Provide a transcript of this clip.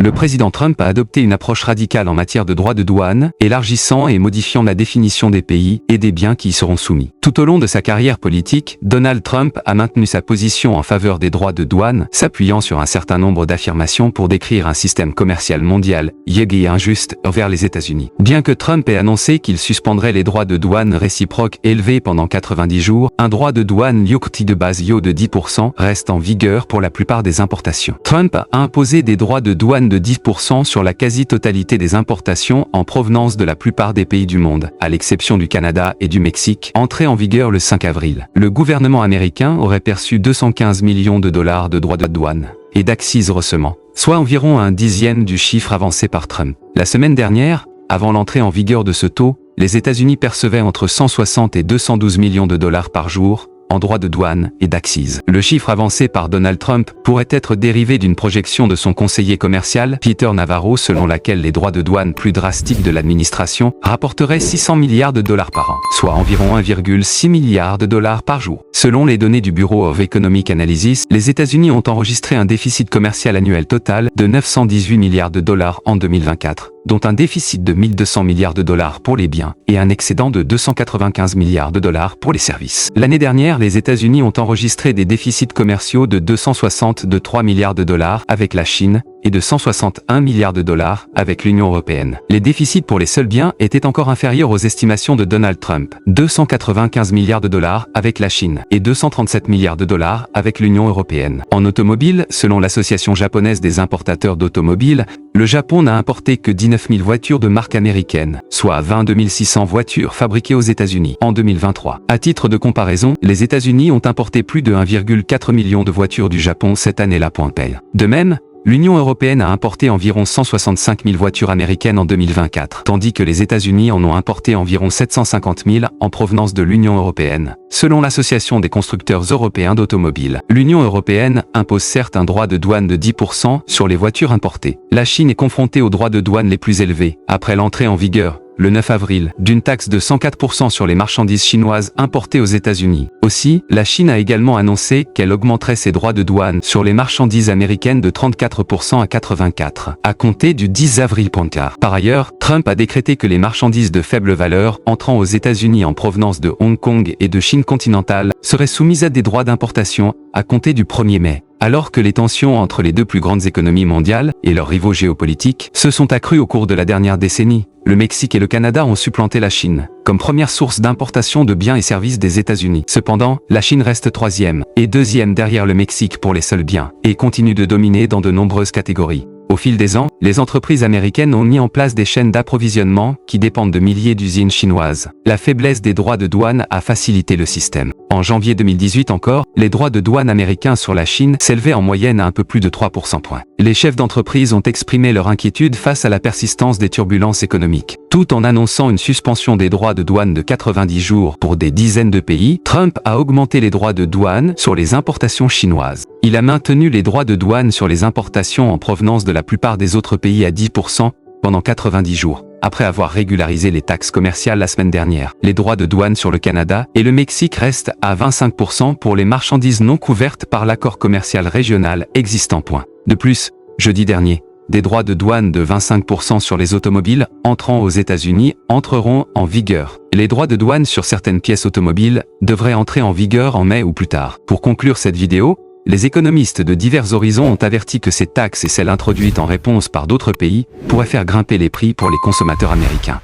Le président Trump a adopté une approche radicale en matière de droits de douane, élargissant et modifiant la définition des pays et des biens qui y seront soumis. Tout au long de sa carrière politique, Donald Trump a maintenu sa position en faveur des droits de douane, s'appuyant sur un certain nombre d'affirmations pour décrire un système commercial mondial, inégal et injuste, envers les États-Unis. Bien que Trump ait annoncé qu'il suspendrait les droits de douane réciproques élevés pendant 90 jours, un droit de douane liquide de base de 10% reste en vigueur pour la plupart des importations. Trump a imposé des droits de douane de 10% sur la quasi-totalité des importations en provenance de la plupart des pays du monde, à l'exception du Canada et du Mexique, entré en vigueur le 5 avril. Le gouvernement américain aurait perçu 215 millions de dollars de droits de douane et d'accises recement, soit environ un dixième du chiffre avancé par Trump. La semaine dernière, avant l'entrée en vigueur de ce taux, les États-Unis percevaient entre 160 et 212 millions de dollars par jour en droits de douane et d'accises. Le chiffre avancé par Donald Trump pourrait être dérivé d'une projection de son conseiller commercial, Peter Navarro, selon laquelle les droits de douane plus drastiques de l'administration rapporteraient 600 milliards de dollars par an, soit environ 1,6 milliard de dollars par jour. Selon les données du Bureau of Economic Analysis, les États-Unis ont enregistré un déficit commercial annuel total de 918 milliards de dollars en 2024. Dont un déficit de 1200 milliards de dollars pour les biens et un excédent de 295 milliards de dollars pour les services. L'année dernière, les États-Unis ont enregistré des déficits commerciaux de 263 milliards de dollars avec la Chine et de 161 milliards de dollars avec l'Union européenne. Les déficits pour les seuls biens étaient encore inférieurs aux estimations de Donald Trump. 295 milliards de dollars avec la Chine et 237 milliards de dollars avec l'Union européenne. En automobile, selon l'Association japonaise des importateurs d'automobiles, le Japon n'a importé que 19 000 voitures de marque américaine, soit 22 600 voitures fabriquées aux États-Unis en 2023. À titre de comparaison, les États-Unis ont importé plus de 1,4 million de voitures du Japon cette année-là. De même, l'Union européenne a importé environ 165 000 voitures américaines en 2024, tandis que les États-Unis en ont importé environ 750 000 en provenance de l'Union européenne. Selon l'Association des constructeurs européens d'automobiles, l'Union européenne impose certes un droit de douane de 10% sur les voitures importées. La Chine est confrontée aux droits de douane les plus élevés, après l'entrée en vigueur, le 9 avril, d'une taxe de 104% sur les marchandises chinoises importées aux États-Unis. Aussi, la Chine a également annoncé qu'elle augmenterait ses droits de douane sur les marchandises américaines de 34% à 84%, à compter du 10 avril. Par ailleurs, Trump a décrété que les marchandises de faible valeur entrant aux États-Unis en provenance de Hong Kong et de Chine continentale seraient soumises à des droits d'importation à compter du 1er mai. Alors que les tensions entre les deux plus grandes économies mondiales et leurs rivaux géopolitiques se sont accrues au cours de la dernière décennie, le Mexique et le Canada ont supplanté la Chine comme première source d'importation de biens et services des États-Unis. Cependant, la Chine reste troisième et deuxième derrière le Mexique pour les seuls biens et continue de dominer dans de nombreuses catégories. Au fil des ans, les entreprises américaines ont mis en place des chaînes d'approvisionnement qui dépendent de milliers d'usines chinoises. La faiblesse des droits de douane a facilité le système. En janvier 2018 encore, les droits de douane américains sur la Chine s'élevaient en moyenne à un peu plus de 3%. Les chefs d'entreprise ont exprimé leur inquiétude face à la persistance des turbulences économiques. Tout en annonçant une suspension des droits de douane de 90 jours pour des dizaines de pays, Trump a augmenté les droits de douane sur les importations chinoises. Il a maintenu les droits de douane sur les importations en provenance de la plupart des autres pays à 10% pendant 90 jours, après avoir régularisé les taxes commerciales la semaine dernière. Les droits de douane sur le Canada et le Mexique restent à 25% pour les marchandises non couvertes par l'accord commercial régional existant. De plus, jeudi dernier, des droits de douane de 25% sur les automobiles entrant aux États-Unis entreront en vigueur. Les droits de douane sur certaines pièces automobiles devraient entrer en vigueur en mai ou plus tard. Pour conclure cette vidéo, les économistes de divers horizons ont averti que ces taxes et celles introduites en réponse par d'autres pays pourraient faire grimper les prix pour les consommateurs américains.